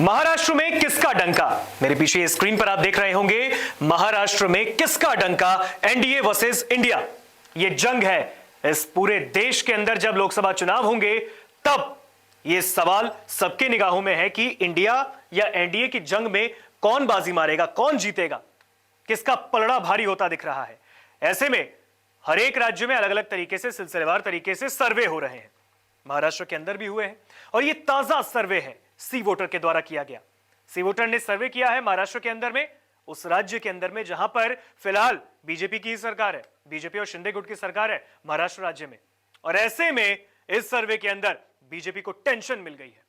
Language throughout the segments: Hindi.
महाराष्ट्र में किसका डंका? मेरे पीछे स्क्रीन पर आप देख रहे होंगे, महाराष्ट्र में किसका डंका? NDA versus India. यह जंग है इस पूरे देश के अंदर। जब लोकसभा चुनाव होंगे तब यह सवाल सबके निगाहों में है कि इंडिया या एनडीए की जंग में कौन बाजी मारेगा, कौन जीतेगा, किसका पलड़ा भारी होता दिख रहा है। ऐसे में हर एक राज्य में अलग अलग तरीके से, सिलसिलेवार तरीके से सर्वे हो रहे हैं। महाराष्ट्र के अंदर भी हुए हैं और यह ताजा सर्वे है, सी वोटर के द्वारा किया गया। सी वोटर ने सर्वे किया है महाराष्ट्र के अंदर में, उस राज्य के अंदर में जहां पर फिलहाल बीजेपी की सरकार है, बीजेपी और शिंदे गुट की सरकार है महाराष्ट्र राज्य में। और ऐसे में इस सर्वे के अंदर बीजेपी को टेंशन मिल गई है।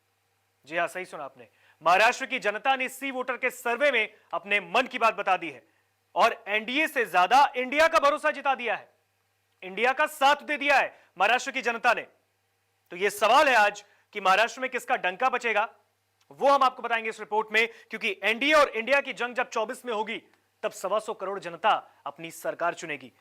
जी हां, सही सुना आपने। महाराष्ट्र की जनता ने सी वोटर के सर्वे में अपने मन की बात बता दी है और एनडीए से ज्यादा इंडिया का भरोसा जिता दिया है, इंडिया का साथ दे दिया है महाराष्ट्र की जनता ने। तो यह सवाल है आज कि महाराष्ट्र में किसका डंका बचेगा, वो हम आपको बताएंगे इस रिपोर्ट में। क्योंकि एनडीए और इंडिया की जंग जब 24 में होगी तब 125 करोड़ जनता अपनी सरकार चुनेगी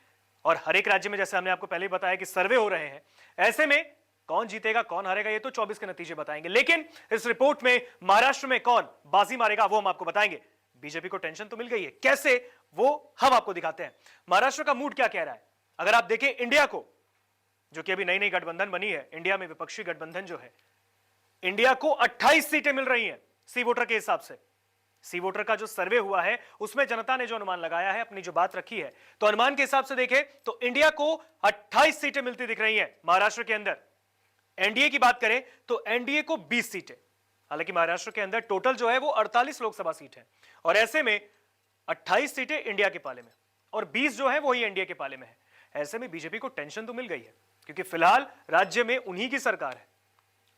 और हर एक राज्य में, जैसे हमने आपको पहले ही बताया कि सर्वे हो रहे हैं। ऐसे में कौन जीतेगा, कौन हारेगा, ये तो 24 के नतीजे बताएंगे। लेकिन इस रिपोर्ट में महाराष्ट्र में कौन बाजी मारेगा वो हम आपको बताएंगे। बीजेपी को टेंशन तो मिल गई है, कैसे वो हम आपको दिखाते हैं। महाराष्ट्र का मूड क्या कह रहा है अगर आप देखें इंडिया को, जो कि अभी नई नई गठबंधन बनी है, इंडिया में विपक्षी गठबंधन जो है, इंडिया को 28 सीटें मिल रही हैं सी वोटर के हिसाब से। सी वोटर का जो सर्वे हुआ है उसमें जनता ने जो अनुमान लगाया है, अपनी जो बात रखी है, तो अनुमान के हिसाब से देखें तो इंडिया को 28 सीटें मिलती दिख रही हैं महाराष्ट्र के अंदर। एनडीए की बात करें तो एनडीए को 20 सीटें। हालांकि महाराष्ट्र के अंदर टोटल जो है वो 48 लोकसभा सीट है और ऐसे में 28 सीटें इंडिया के पाले में और 20 जो है वही एनडीए के पाले में है। ऐसे में बीजेपी को टेंशन तो मिल गई है क्योंकि फिलहाल राज्य में उन्हीं की सरकार है।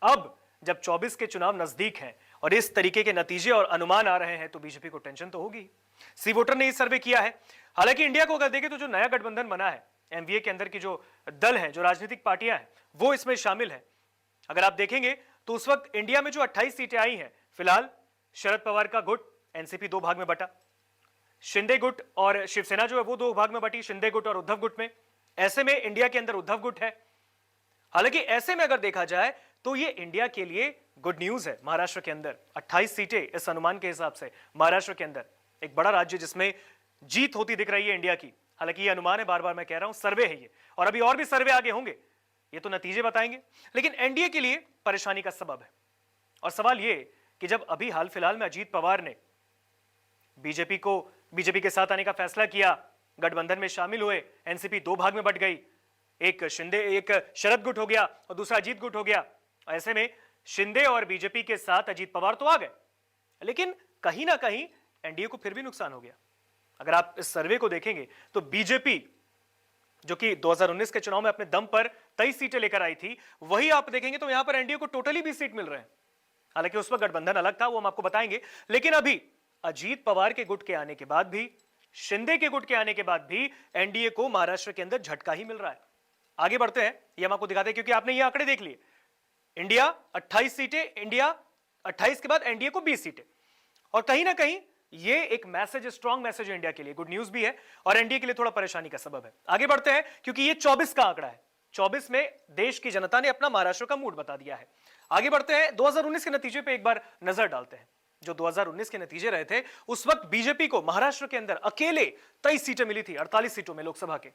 अब जब 24 के चुनाव नजदीक हैं और इस तरीके के नतीजे और अनुमान आ रहे हैं तो बीजेपी को टेंशन तो होगी। सी वोटर ने ये सर्वे किया है। हालांकि इंडिया को अगर देखें तो जो नया गठबंधन बना है, एमवीए के अंदर की जो दल है, जो राजनीतिक पार्टियां हैं, वो इसमें शामिल है। अगर आप देखेंगे तो उस वक्त इंडिया में जो 28 सीटें आई हैं, फिलहाल शरद पवार का गुट एनसीपी 2 भाग में बटा, शिंदे गुट और शिवसेना जो है वो 2 भाग में बटी, शिंदे गुट और उद्धव गुट में। ऐसे में इंडिया के अंदर उद्धव गुट है। हालांकि ऐसे में अगर देखा जाए तो ये इंडिया के लिए गुड न्यूज है। महाराष्ट्र के अंदर 28 सीटें इस अनुमान के हिसाब से, महाराष्ट्र के अंदर एक बड़ा राज्य जिसमें जीत होती दिख रही है इंडिया की। हालांकि ये अनुमान है, बार बार मैं कह रहा हूं, सर्वे है ये, और अभी और भी सर्वे आगे होंगे, ये तो नतीजे बताएंगे। लेकिन एनडीए के लिए परेशानी का सबब है और सवाल ये कि जब अभी हाल फिलहाल में अजीत पवार ने बीजेपी के साथ आने का फैसला किया, गठबंधन में शामिल हुए, एनसीपी 2 भाग में बट गई, एक शरद गुट हो गया और दूसरा अजीत गुट हो गया। ऐसे में शिंदे और बीजेपी के साथ अजीत पवार तो आ गए, लेकिन कहीं ना कहीं एनडीए को फिर भी नुकसान हो गया। अगर आप इस सर्वे को देखेंगे तो बीजेपी जो कि 2019 के चुनाव में अपने दम पर 23 सीटें लेकर आई थी, वही आप देखेंगे तो यहां पर एनडीए को टोटली 20 सीट मिल रहे हैं। हालांकि उस वक्त गठबंधन अलग था, वो हम आपको बताएंगे। लेकिन अभी अजीत पवार के गुट के आने के बाद भी, शिंदे के गुट के आने के बाद भी एनडीए को महाराष्ट्र के अंदर झटका ही मिल रहा है। आगे बढ़ते हैं, ये हम आपको दिखाते हैं क्योंकि आपने ये आंकड़े देख लिए। इंडिया 28 सीटें, इंडिया 28 के बाद एनडीए को 20 सीटें, और कहीं ना कहीं ये एक मैसेज, स्ट्रॉन्ग मैसेज है इंडिया के लिए, गुड न्यूज भी है और एनडीए के लिए थोड़ा परेशानी का सबब है। आगे बढ़ते हैं क्योंकि ये 24 का आंकड़ा है। 24 में देश की जनता ने अपना महाराष्ट्र का मूड बता दिया है। आगे बढ़ते हैं, 2019 के नतीजे पे एक बार नजर डालते हैं। जो 2019 के नतीजे रहे थे, उस वक्त बीजेपी को महाराष्ट्र के अंदर अकेले 23 सीटें मिली थी 48 सीटों में लोकसभा के।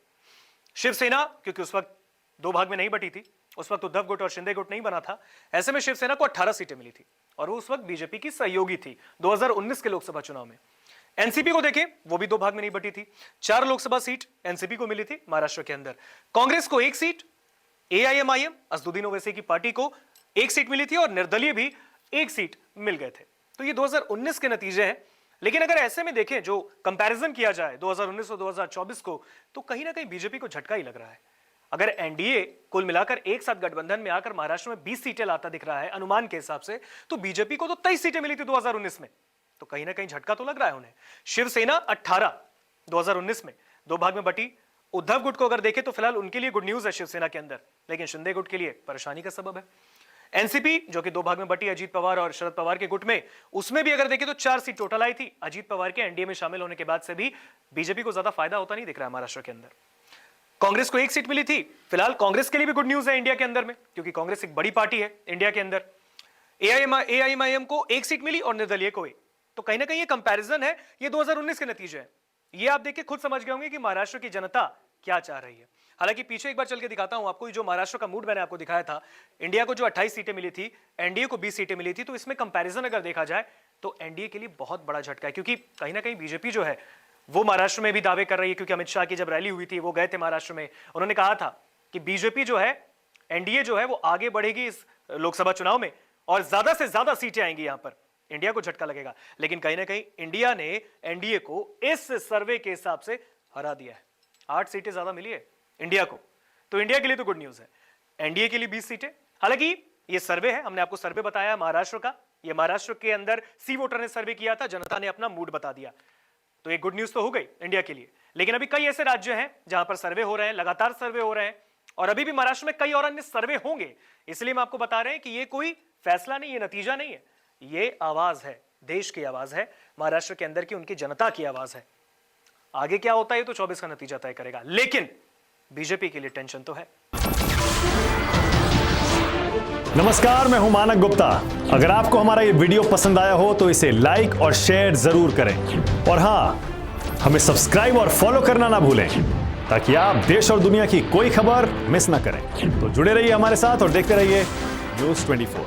शिवसेना, क्योंकि उस वक्त 2 भाग में नहीं बटी थी, उस वक्त उद्धव गुट और शिंदे गुट नहीं बना था, ऐसे में शिवसेना को 18 सीटें मिली थी और वो उस वक्त बीजेपी की सहयोगी थी 2019 के लोकसभा चुनाव में। एनसीपी को देखें, वो भी 2 भाग में नहीं बटी थी, 4 लोकसभा सीट एनसीपी को मिली थी महाराष्ट्र के अंदर। कांग्रेस को 1 सीट, एआईएमआईएम असदुद्दीन ओवैसी की पार्टी को 1 सीट मिली थी और निर्दलीय भी 1 सीट मिल गए थे। तो ये 2019 के नतीजे हैं। लेकिन अगर ऐसे में देखें, जो कंपैरिजन किया जाए 2019 और 2024 को, तो कहीं ना कहीं बीजेपी को झटका ही लग रहा है। अगर एनडीए कुल मिलाकर एक साथ गठबंधन में आकर महाराष्ट्र में 20 सीटें लाता दिख रहा है अनुमान के हिसाब से, तो बीजेपी को तो 23 सीटें मिली थी 2019 में, तो कहीं ना कहीं झटका तो लग रहा है उन्हें। शिवसेना 18 2019 में 2 भाग में बटी। उद्धव गुट को अगर देखें तो फिलहाल उनके लिए गुड न्यूज है शिवसेना के अंदर, लेकिन शिंदे गुट के लिए परेशानी का सबब है। एनसीपी जो कि 2 भाग में बटी अजीत पवार और शरद पवार के गुट में, उसमें भी अगर देखें तो 4 सीट टोटल आई थी। अजीत पवार के एनडीए में शामिल होने के बाद से भी बीजेपी को ज्यादा फायदा होता नहीं दिख रहा है महाराष्ट्र के अंदर। कांग्रेस को 1 सीट मिली थी। फिलहाल कांग्रेस के लिए भी गुड न्यूज है इंडिया के अंदर में, क्योंकि कांग्रेस एक बड़ी पार्टी है इंडिया के अंदर। एआईएमआईएम को 1 सीट मिली और निर्दलीय को 1। तो कहीं ना कहीं ये कंपैरिजन है, ये 2019 के नतीजे हैं। ये आप देख के खुद समझ गए होंगे कि महाराष्ट्र की जनता क्या चाह रही है। हालांकि पीछे एक बार चल के दिखाता हूं आपको, जो महाराष्ट्र का मूड मैंने आपको दिखाया था, इंडिया को जो 28 सीटें मिली थी, एनडीए को 20 सीटें मिली थी, तो इसमें कंपैरिजन अगर देखा जाए तो एनडीए के लिए बहुत बड़ा झटका है, क्योंकि कहीं ना कहीं बीजेपी जो है वो महाराष्ट्र में भी दावे कर रही है, क्योंकि अमित शाह की जब रैली हुई थी, वो गए थे महाराष्ट्र में, उन्होंने कहा था कि बीजेपी जो है, एनडीए जो है वो आगे बढ़ेगी इस लोकसभा चुनाव में और ज्यादा से ज्यादा सीटें आएंगी यहां पर, इंडिया को झटका लगेगा। लेकिन कहीं ना कहीं इंडिया ने एनडीए को इस सर्वे के हिसाब से हरा दिया है, 8 सीटें ज्यादा मिली है इंडिया को, तो इंडिया के लिए तो गुड न्यूज है। एनडीए के लिए 20 सीटें, हालांकि ये सर्वे है, हमने आपको सर्वे बताया महाराष्ट्र का, ये महाराष्ट्र के अंदर सी वोटर ने सर्वे किया था, जनता ने अपना मूड बता दिया, तो एक गुड न्यूज तो हो गई इंडिया के लिए। लेकिन अभी कई ऐसे राज्य हैं जहां पर सर्वे हो रहे हैं, लगातार सर्वे हो रहे हैं, और अभी भी महाराष्ट्र में कई और अन्य सर्वे होंगे। इसलिए हम आपको बता रहे हैं कि ये कोई फैसला नहीं, ये नतीजा नहीं है, ये आवाज है, देश की आवाज है, महाराष्ट्र के अंदर की उनकी जनता की आवाज है। आगे क्या होता है तो 24 का नतीजा तय करेगा, लेकिन बीजेपी के लिए टेंशन तो है। नमस्कार, मैं हूं मानक गुप्ता। अगर आपको हमारा ये वीडियो पसंद आया हो तो इसे लाइक और शेयर जरूर करें, और हां, हमें सब्सक्राइब और फॉलो करना ना भूलें, ताकि आप देश और दुनिया की कोई खबर मिस ना करें। तो जुड़े रहिए हमारे साथ और देखते रहिए न्यूज़ 24।